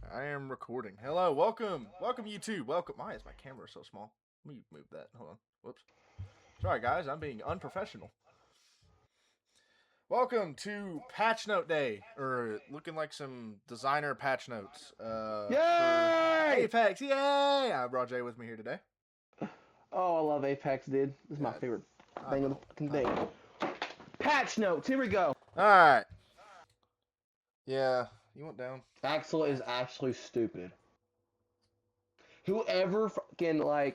I am recording. Hello, welcome, YouTube. Welcome. Why is my camera so small? Let me move that. Hold on. Whoops. Sorry, guys. I'm being unprofessional. Welcome to Patch Note Day, or looking like some designer patch notes. For Yay! Apex. Yay! I brought Jay with me here today. Oh, I love Apex, dude. This is my Yeah, favorite I thing of the know. fucking I day. know. Patch notes. Here we go. All right. Yeah, you went down. Axel is actually stupid. Whoever fucking I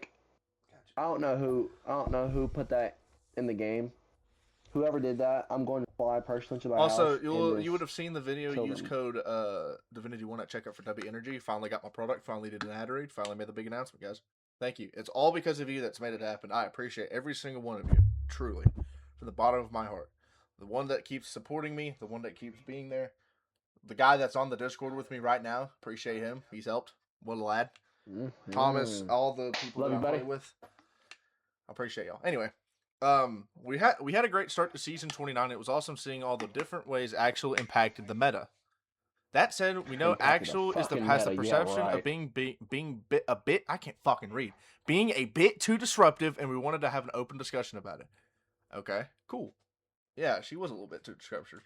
don't know who put that in the game. Whoever did that, I'm going to fly personally to their Also, house and you just would have seen the video. kill Use them. code Divinity1 at checkout for Dubby Energy. Finally got my product. Finally did an ad read. Finally made the big announcement, guys. Thank you. It's all because of you that's made it happen. I appreciate every single one of you, truly, from the bottom of my heart. The one that keeps supporting me, the one that keeps being there, the guy that's on the Discord with me right now. Appreciate him. He's helped. What a lad. Thomas, Mm-hmm. all the people Love that you, I play buddy. with. I appreciate y'all. Anyway, we had a great start to season 29. It was awesome seeing all the different ways Axel impacted the meta. That said, we know Impacted the Axel fucking has the meta. Yeah, perception of right. being a bit I can't fucking read being a bit too disruptive, and we wanted to have an open discussion about it. Okay, cool. Yeah, she was a little bit too disruptive.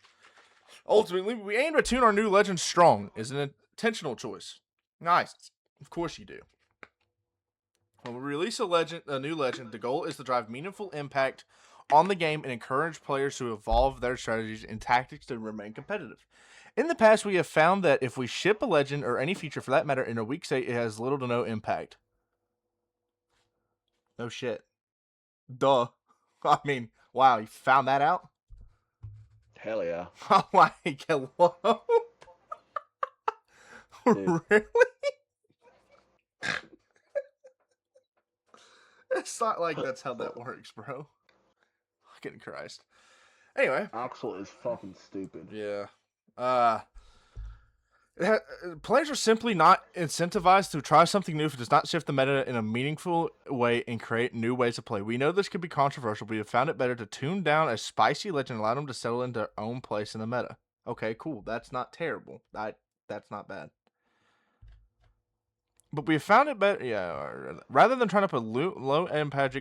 Ultimately, we aim to tune our new legend strong. Is an intentional choice. Nice, of course you do. When we release a new legend, the goal is to drive meaningful impact on the game and encourage players to evolve their strategies and tactics to remain competitive. In the past, we have found that if we ship a legend or any feature for that matter in a weak state, it has little to no impact. No shit. Duh. I mean, wow, you found that out? Hell yeah, I'm like, hello? dude. Really? It's not like that's how that works, bro. Fucking Christ. Anyway, Axel is fucking stupid. yeah. Uh, Players are simply not incentivized to try something new if it does not shift the meta in a meaningful way and create new ways to play. We know this could be controversial, but we have found it better to tune down a spicy legend and allow them to settle into their own place in the meta. Okay, cool. That's not terrible. That's not bad. But we have found it better. Yeah, rather than trying to put low impact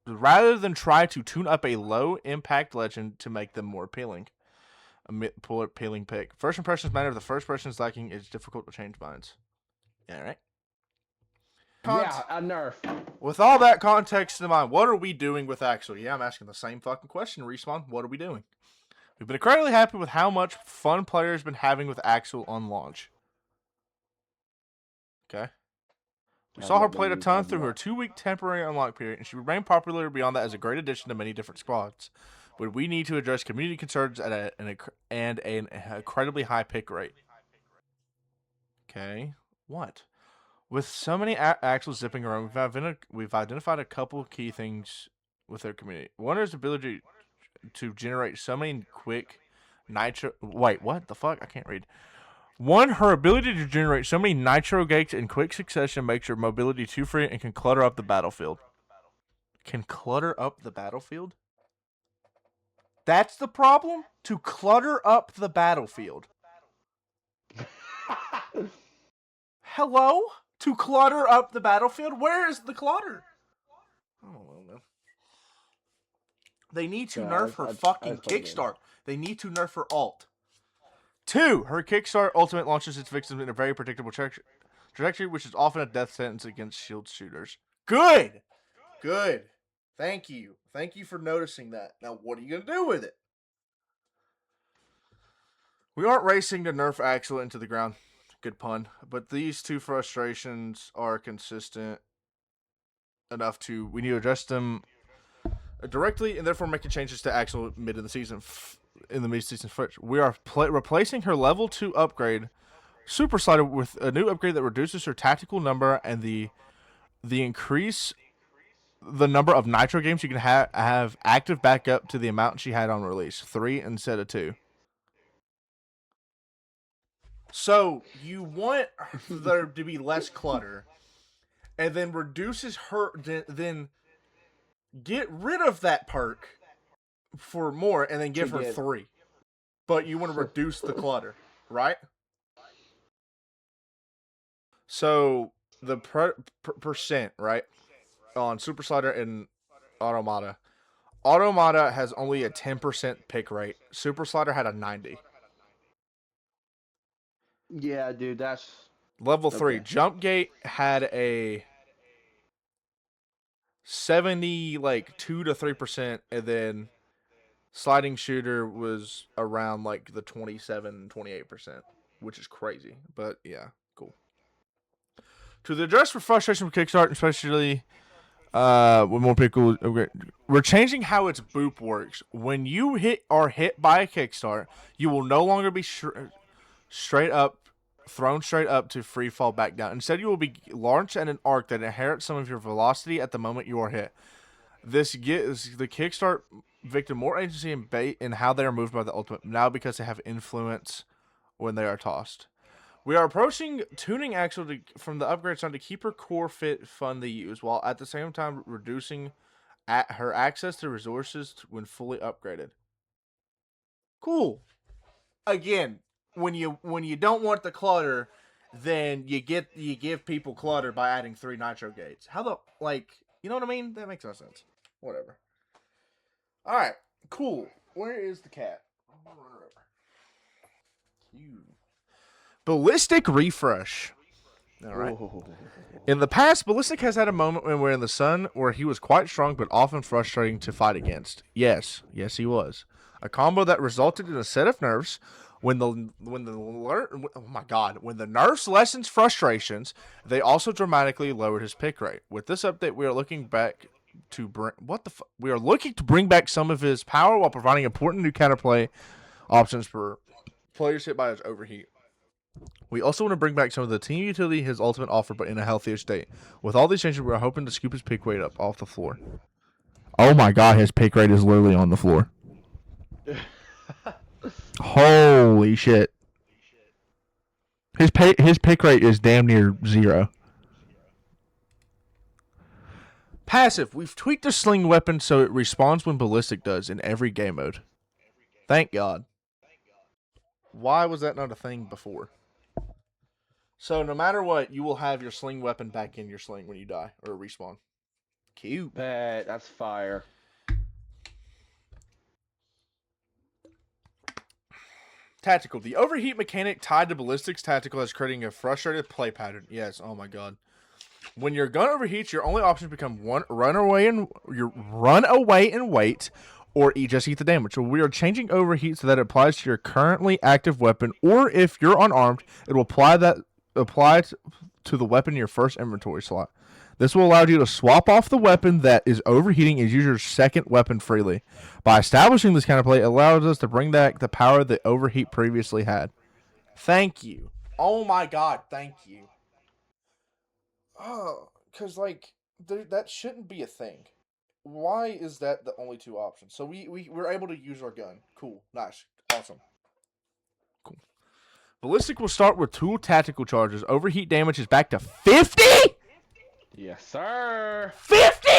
rather than try to tune up a low impact legend to make them more appealing. Appealing pick. First impressions matter. If the first person is lacking, it's difficult to change minds. All right. Yeah, a nerf. With all that context in mind, what are we doing with Axel? Yeah, I'm asking the same fucking question. Respawn, what are we doing? We've been incredibly happy with how much fun players been having with Axel on launch. Okay. We saw her play a ton through her 2-week temporary unlock period, and she remained popular beyond that as a great addition to many different squads. But we need to address community concerns at an incredibly high pick rate. Okay. What? With so many axles zipping around, we've identified a couple key things with their community. One is the ability to generate so many quick nitro. Wait, what the fuck? I can't read. One, her ability to generate so many nitro gates in quick succession makes her mobility too free and can clutter up the battlefield. Can clutter up the battlefield? That's the problem? To clutter up the battlefield. Hello? To clutter up the battlefield? Where is the clutter? I don't know, man. They need to nerf her fucking kickstart. They need to nerf her alt. 2, her kickstart ultimate launches its victims in a very predictable trajectory, which is often a death sentence against shield shooters. Good! Good. Thank you. Thank you for noticing that. Now, what are you going to do with it? We aren't racing to nerf Axel into the ground. Good pun. But these two frustrations are consistent enough to we need to address them directly and therefore making changes to Axel mid in the season. In the mid-season switch, we are replacing her level 2 upgrade super slider with a new upgrade that reduces her tactical number and the increase the number of nitro games you can have active back up to the amount she had on release, 3 instead of 2. So you want there to be less clutter, and then reduces her. Then get rid of that perk for more, and then give her 3. But you want to reduce the clutter, right? So the percent, right, on Super Slider and Automata. Automata has only a 10% pick rate. Super Slider had a 90. Yeah, dude, that's Level 3, okay. Jump Gate had a 70 like 2 to 3%, and then Sliding Shooter was around like the 27-28%, which is crazy. But yeah, cool. To address for frustration with Kickstarter, especially when more people, we're changing how its boop works. When you are hit by a Kickstart, you will no longer be straight up thrown straight up to free fall back down. Instead, you will be launched at an arc that inherits some of your velocity at the moment you are hit. This gives the Kickstart victim more agency and bait in how they are moved by the ultimate now because they have influence when they are tossed. We are approaching tuning Axel from the upgrade zone to keep her core fit fun to use, while at the same time reducing her access to resources when fully upgraded. Cool. Again, when you don't want the clutter, then you give people clutter by adding 3 nitro gates. How the you know what I mean? That makes no sense. Whatever. All right, cool. Where is the cat? You. Ballistic refresh. All right. In the past, Ballistic has had a moment when we're in the sun where he was quite strong but often frustrating to fight against. Yes, he was. A combo that resulted in a set of nerfs. When the nerfs lessens frustrations, they also dramatically lowered his pick rate. With this update, we are looking back to bring we are looking to bring back some of his power while providing important new counterplay options for players hit by his overheat. We also want to bring back some of the team utility his ultimate offered, but in a healthier state. With all these changes, we're hoping to scoop his pick rate up off the floor. Oh my god, his pick rate is literally on the floor. Holy shit. His pick rate is damn near 0. Passive. We've tweaked the sling weapon so it responds when ballistic does in every game mode. Thank God. Why was that not a thing before? So no matter what, you will have your sling weapon back in your sling when you die or respawn. Cute. Bet that's fire. Tactical. The overheat mechanic tied to ballistics tactical is creating a frustrated play pattern. Yes, oh my god. When your gun overheats, your only options become run away and wait, or just eat the damage. So we are changing overheat so that it applies to your currently active weapon, or if you're unarmed, it will apply to the weapon in your first inventory slot. This will allow you to swap off the weapon that is overheating and use your second weapon freely. By establishing this counterplay, it allows us to bring back the power that overheat previously had. Thank you. Oh my god, thank you. Oh, because that shouldn't be a thing. Why is that the only 2 options? So we're able to use our gun. Cool, nice, awesome. Cool. Ballistic will start with 2 tactical charges. Overheat damage is back to 50. Yes, sir. 50.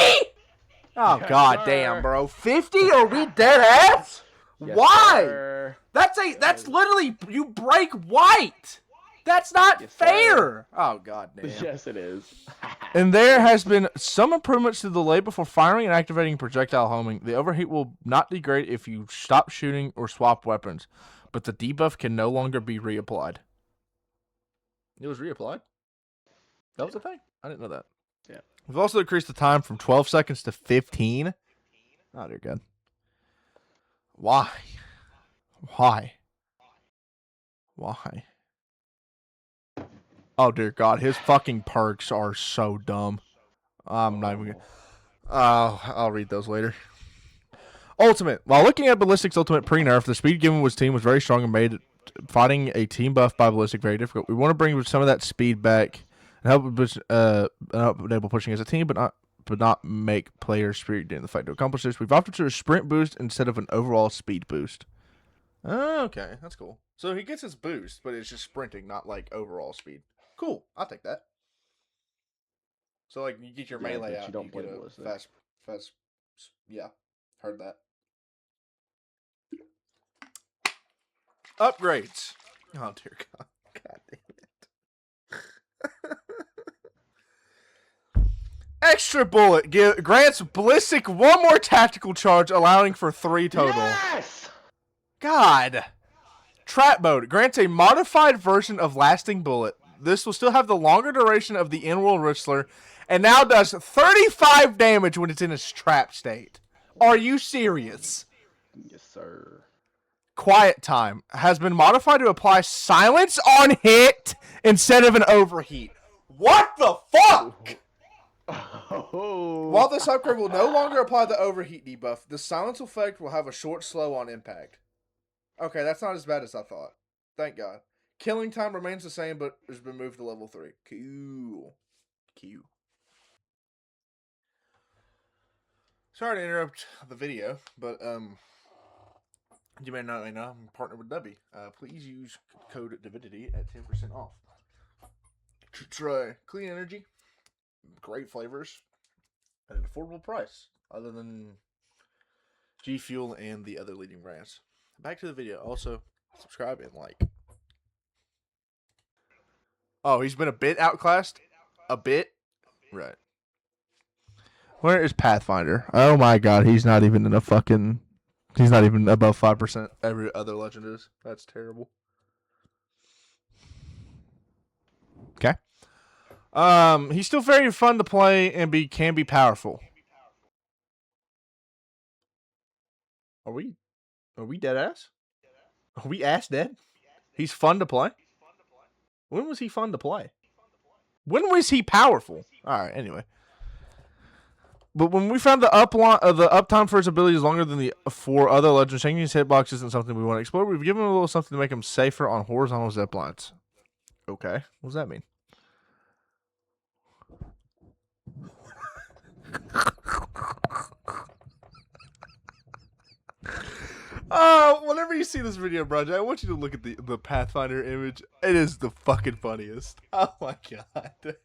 Oh Yes, god sir. damn, bro. 50? Are we dead ass? Yes, Why? Sir. That's literally you break white. That's not fair. Oh god damn. Yes, it is. And there has been some improvements to the delay before firing and activating projectile homing. The overheat will not degrade if you stop shooting or swap weapons, but the debuff can no longer be reapplied. It was reapplied? That was a thing? I didn't know that. Yeah. We've also increased the time from 12 seconds to 15. Oh, dear God. Why? Oh, dear God. His fucking perks are so dumb. I'm not even going to... I'll read those later. Ultimate. While looking at Ballistic's ultimate pre-nerf, the speed given was team was very strong and made fighting a team buff by Ballistic very difficult. We want to bring some of that speed back and help enable pushing as a team, but not make players spirit during the fight. To accomplish this, we've opted for a sprint boost instead of an overall speed boost. Oh, okay, that's cool. So he gets his boost, but it's just sprinting, not like overall speed. Cool, I'll take that. So like you get your melee out, you get a fast. Yeah, heard that. Upgrades. Oh dear God. God damn it. extra bullet grants ballistic one more tactical charge, allowing for 3 total. Yes! God. Trap mode grants a modified version of lasting bullet. This will still have the longer duration of the in-world Ritzler, and now does 35 damage when it's in its trap state. Are you serious? Yes, sir. Quiet time has been modified to apply silence on hit instead of an overheat. What the fuck? Oh. While this upgrade will no longer apply the overheat debuff, the silence effect will have a short slow on impact. Okay, that's not as bad as I thought. Thank God. Killing time remains the same, but has been moved to level 3. Cool. Q. Sorry to interrupt the video, but you may not know I'm partnered with Dubby. Please use code Divinity at 10% off. Try clean energy, great flavors, at an affordable price, other than G Fuel and the other leading brands. Back to the video. Also, subscribe and like. Oh, he's been a bit outclassed? A bit? Right. Where is Pathfinder? Oh my god, he's not even in a fucking... He's not even above 5%. Every other legend is. That's terrible. Okay. He's still very fun to play and can be powerful. Are we dead ass? Are we ass dead? He's fun to play? When was he fun to play? When was he powerful? Alright, anyway. But when we found the uptime for his ability is longer than the 4 other legends, changing his hitbox isn't something we want to explore. We've given him a little something to make him safer on horizontal zip lines. Okay. What does that mean? Whenever you see this video, Brad, I want you to look at the Pathfinder image. It is the fucking funniest. Oh my god.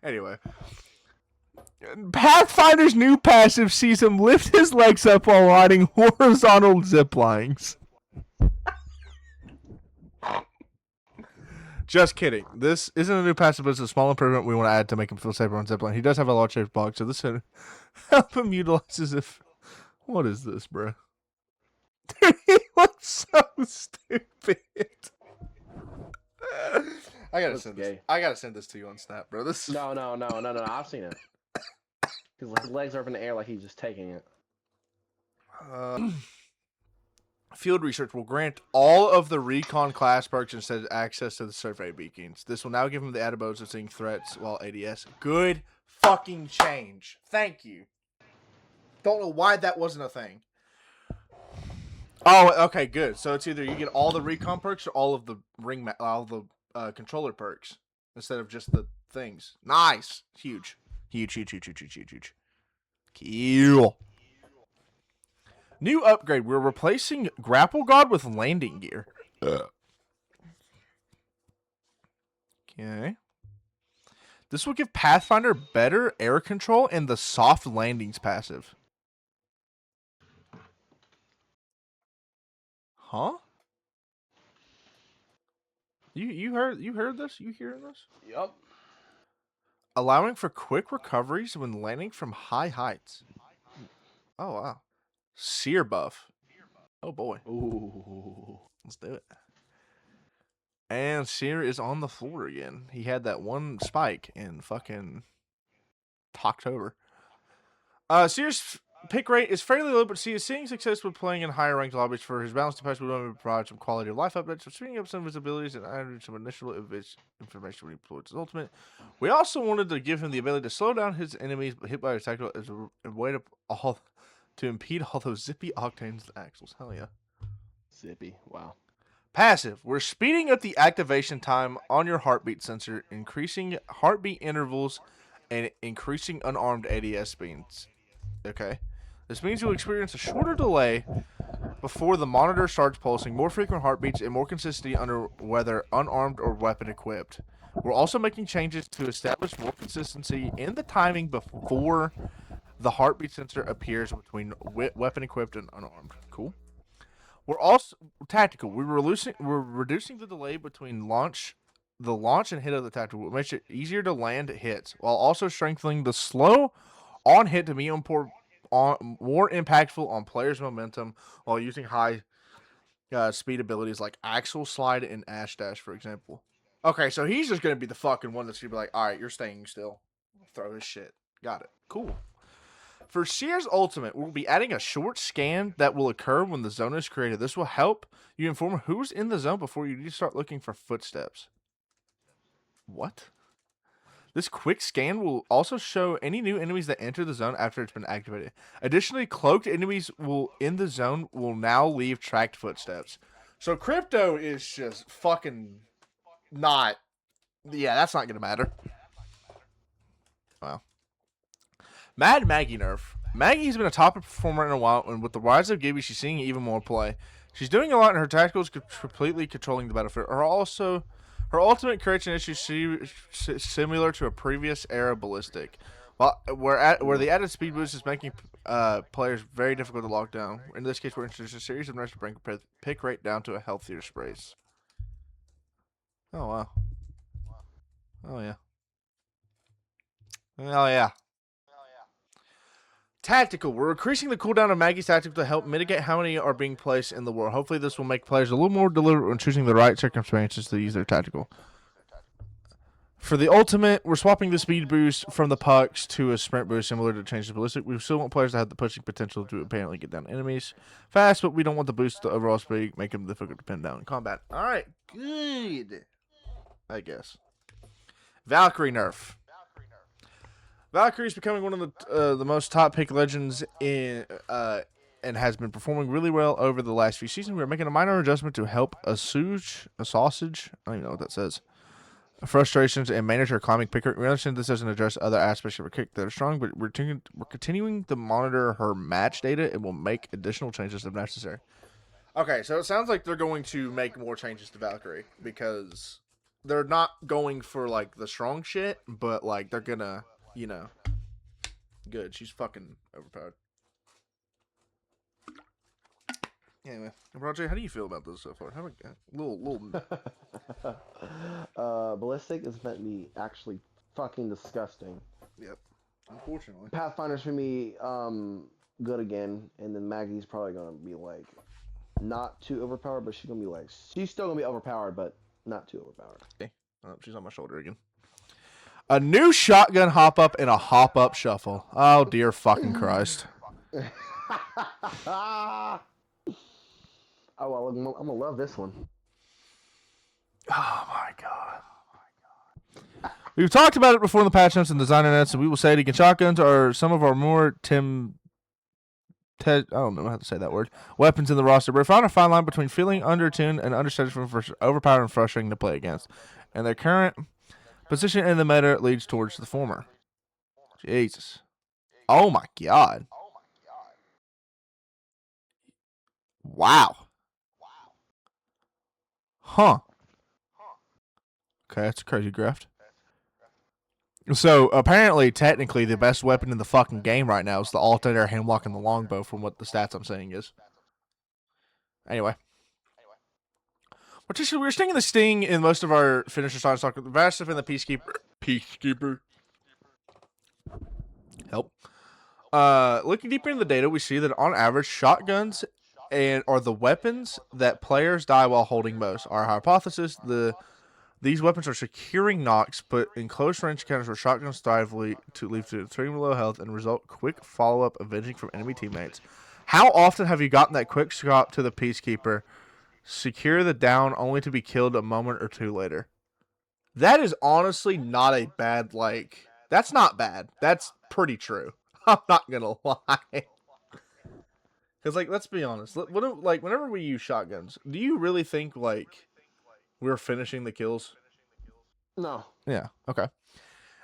Anyway. Pathfinder's new passive sees him lift his legs up while riding horizontal zip lines. Just kidding. This isn't a new passive, but it's a small improvement we want to add to make him feel safer on zipline. He does have a large shaped box, so this should help him utilize as if... What is this, bro? Dude, he looks so stupid. I gotta send this. I gotta send this to you on Snap, bro. This. No. I've seen it. His legs are up in the air like he's just taking it. Field research will grant all of the recon class perks instead of access to the survey beacons. This will now give him the added bonus of seeing threats while ADS. Good fucking change. Thank you. Don't know why that wasn't a thing. Oh, okay, good. So it's either you get all the recon perks or all of the controller perks instead of just the things. Nice. Huge. Cool. New upgrade. We're replacing Grapple God with landing gear. Okay. This will give Pathfinder better air control and the soft landings passive. Huh? You heard this? You hearing this? Yup. Allowing for quick recoveries when landing from high heights. Oh wow. Sear buff. Oh boy. Ooh. Let's do it. And Sear is on the floor again. He had that one spike in fucking October. Sear's pick rate is fairly low, but he is seeing success with playing in higher ranked lobbies. For his balanced pass, we want to provide some quality of life updates, so speeding up some of his abilities and adding some initial information when he deploys his ultimate. We also wanted to give him the ability to slow down his enemies hit by a tactical as a way to impede all those zippy octanes and axles. Hell yeah. Zippy. Wow. Passive. We're speeding up the activation time on your heartbeat sensor, increasing heartbeat intervals, and increasing unarmed ADS speeds. Okay. This means you'll experience a shorter delay before the monitor starts pulsing, more frequent heartbeats, and more consistency under whether unarmed or weapon equipped. We're also making changes to establish more consistency in the timing before the heartbeat sensor appears between weapon equipped and unarmed. Cool. We're also tactical. We're reducing the delay between launch the launch and hit of the tactical. It makes it easier to land hits while also strengthening the slow on hit to be more impactful on players' momentum while using high speed abilities like Axle Slide and Ash Dash, for example. Okay, so he's just going to be the fucking one that's going to be like, all right, you're staying still. Throw his shit. Got it. Cool. For Seer's Ultimate, we'll be adding a short scan that will occur when the zone is created. This will help you inform who's in the zone before you need to start looking for footsteps. What? This quick scan will also show any new enemies that enter the zone after it's been activated. Additionally, cloaked enemies in the zone will now leave tracked footsteps. So Crypto is just fucking not... Yeah, that's not going to matter. Wow. Mad Maggie nerf. Maggie's been a top performer in a while, and with the rise of Gibby, she's seeing even more play. She's doing a lot, and her tactical is completely controlling the battlefield. Her ultimate creates an issue similar to a previous era ballistic, where the added speed boost is making players very difficult to lock down. In this case, we're introducing a series of nerfs to bring pick rate down to a healthier space. Oh wow! Oh yeah! Oh yeah! Tactical. We're increasing the cooldown of Maggie's tactical to help mitigate how many are being placed in the world. Hopefully this will make players a little more deliberate when choosing the right circumstances to use their tactical. For the ultimate, we're swapping the speed boost from the pucks to a sprint boost similar to change the ballistic. We still want players to have the pushing potential to apparently get down enemies fast, but we don't want the boost to overall speed make them difficult to pin down in combat. Alright, good. I guess. Valkyrie nerf. Valkyrie is becoming one of the most top pick legends in and has been performing really well over the last few seasons. We're making a minor adjustment to help sausage. I don't even know what that says. Frustrations and manage her climbing picker. We understand this doesn't address other aspects of her kick that are strong, but we're continuing to monitor her match data and will make additional changes if necessary. Okay, so it sounds like they're going to make more changes to Valkyrie because they're not going for like the strong shit, but like they're gonna. You know, good. She's fucking overpowered. Anyway, Roger, how do you feel about this so far? How little. Ballistic is meant to be actually fucking disgusting. Yep. Unfortunately. Pathfinder's for me, good again, and then Maggie's probably gonna be like not too overpowered, but she's still gonna be overpowered, but not too overpowered. Okay. Oh, she's on my shoulder again. A new shotgun hop up and a hop up shuffle. Oh dear fucking Christ. Oh well, I'm gonna love this one. Oh my god. We've talked about it before in the patch notes and designer nets, and we will say it again. Shotguns are some of our more I don't know how to say that word. Weapons in the roster. We're found a fine line between feeling undertuned and understated for overpowered and frustrating to play against. And their current position in the meta leads towards the former. Jesus. Oh my god. Wow. Huh. Okay, that's a crazy graft. So, apparently, technically, the best weapon in the fucking game right now is the alternator, hamlock, and the longbow from what the stats I'm saying is. Anyway. We're stinging the sting in most of our finisher songs. The best stuff in the Peacekeeper. Help. Looking deeper in the data, we see that on average, shotguns are the weapons that players die while holding most. Our hypothesis, these weapons are securing knocks, but in close range encounters where shotguns thrive to leave to extremely low health and result quick follow-up avenging from enemy teammates. How often have you gotten that quick swap to the Peacekeeper, secure the down only to be killed a moment or two later? That is honestly not a bad, that's not bad. That's pretty true. I'm not gonna lie. Because, let's be honest. Whenever we use shotguns, do you really think, we're finishing the kills? No. Yeah, okay.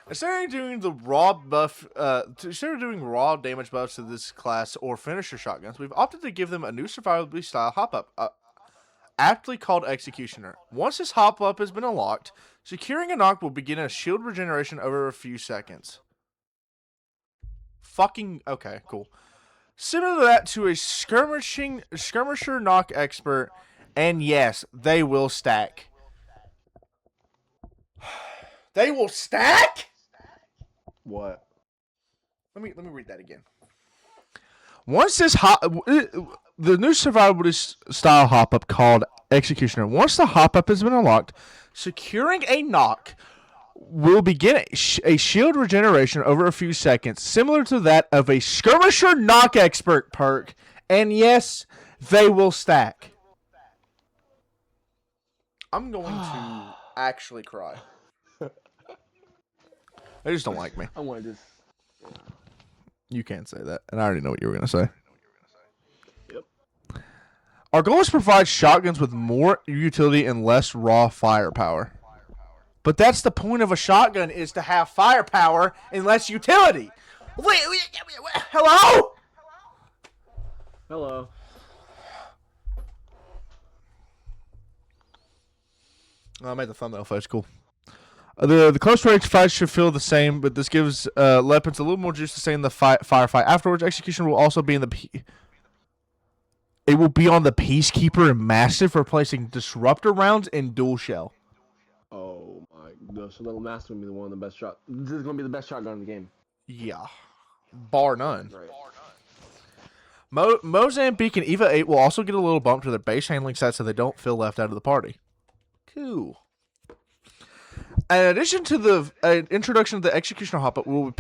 Instead of doing the raw buff, instead of doing raw damage buffs to this class or finisher shotguns, we've opted to give them a new survivability style hop-up, aptly called Executioner. Once this hop-up has been unlocked, securing a knock will begin a shield regeneration over a few seconds. Fucking, okay, cool. Similar to that to a skirmisher knock expert, and yes, they will stack. They will stack? What? Let me read that again. Once this the new survivalist style hop up called Executioner. Once the hop up has been unlocked, securing a knock will begin a shield regeneration over a few seconds, similar to that of a skirmisher knock expert perk. And yes, they will stack. I'm going to actually cry. They just don't like me. I want to just. You can't say that, and I already know what you were going to say. Yep. Our goal is to provide shotguns with more utility and less raw firepower. But that's the point of a shotgun, is to have firepower and less utility. Wait, hello? Hello. Oh, I made the thumbnail face cool. The close range fights should feel the same, but this gives weapons a little more juice to stay in the firefight. Afterwards, execution will also be in the. It will be on the Peacekeeper and Mastiff, replacing disruptor rounds and dual shell. Oh my gosh! So little Master will be one of the best shot. This is gonna be the best shotgun in the game. Yeah, bar none. Right. Mozambique and Eva 8 will also get a little bump to their base handling stats so they don't feel left out of the party. Cool. In addition to the introduction of the Executioner hop-up, we'll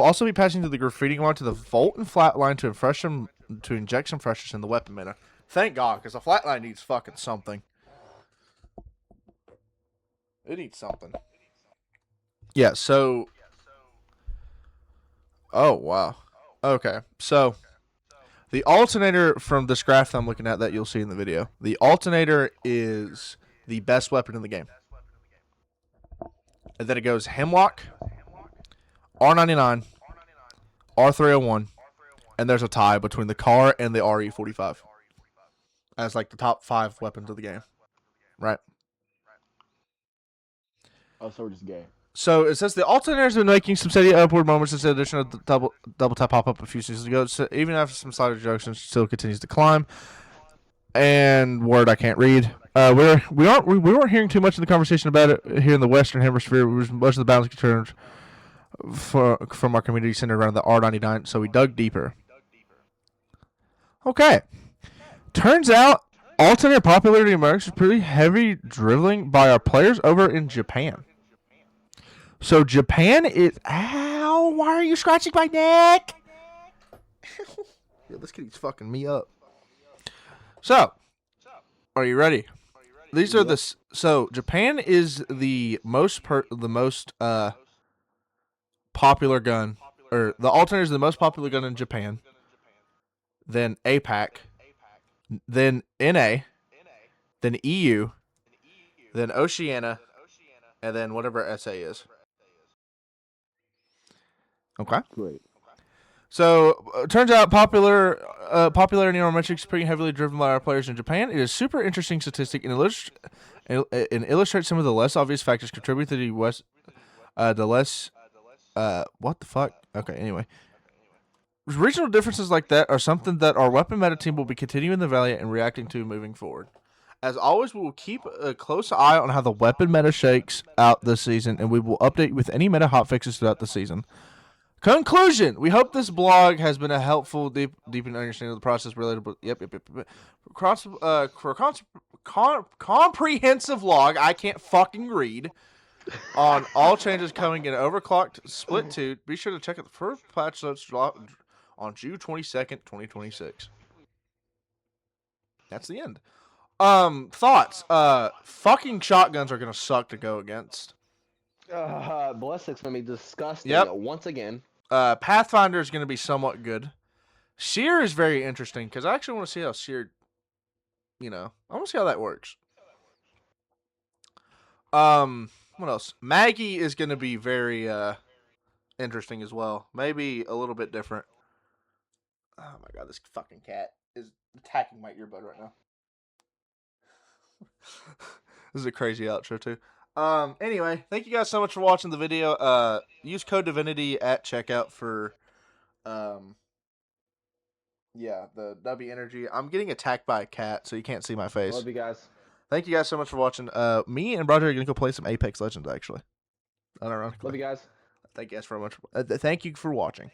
also be passing to the graffiti line to the Volt and Flatline to inject some freshness in the weapon meta. Thank God, because the Flatline needs fucking something. It needs something. Yeah, so... Oh, wow. Okay, so... The alternator from this graph that I'm looking at that you'll see in the video. The alternator is the best weapon in the game. And then it goes Hemlock, R99, R301, and there's a tie between the car and the RE45 as like the top 5 weapons of the game. Right? Oh, so we're just gay. So it says the alternator has been making some steady upward moments since the addition of the double tap pop up a few seasons ago. So even after some slight adjustments, it still continues to climb. And word I can't read. We weren't hearing too much of the conversation about it here in the Western Hemisphere. Most of the balance concerns from our community centered around the R99, so we dug deeper. Okay, turns out alternative popularity emerged is pretty heavy dribbling by our players over in Japan. So Japan is... Ow! Why are you scratching my neck? Yo, this kid's fucking me up. So, are you ready? These are the... So, Japan is the most popular gun... Or, the alternative is the most popular gun in Japan. Then APAC. Then NA. Then EU. Then Oceania. And then whatever SA is. Okay. Great. So, turns out popularity in our metrics is pretty heavily driven by our players in Japan. It is a super interesting statistic and illustrates some of the less obvious factors contribute to the less... what the fuck? Okay, anyway. Regional differences like that are something that our weapon meta team will be continuing to evaluate and reacting to moving forward. As always, we will keep a close eye on how the weapon meta shakes out this season, and we will update with any meta hotfixes throughout the season. Conclusion: we hope this blog has been a helpful, deepening understanding of the process related. Comprehensive log. I can't fucking read. On all changes coming in overclocked split 2. Be sure to check out the first patch notes drop on June 22nd, 2026. That's the end. Thoughts. Fucking shotguns are gonna suck to go against. Ballistic's gonna be disgusting. Yep. Once again. Pathfinder is gonna be somewhat good. Seer is very interesting because I actually want to see how Seer. I want to see how that works. What else? Maggie is gonna be very interesting as well. Maybe a little bit different. Oh my god, this fucking cat is attacking my earbud right now. This is a crazy outro too. Anyway, thank you guys so much for watching the video. Use code Divinity at checkout for the Dubby Energy. I'm getting attacked by a cat, so you can't see my face. Love you guys. Thank you guys so much for watching. Me and Roger are gonna go play some Apex Legends actually. unironically. Love you guys. Thank you guys very much. Thank you for watching.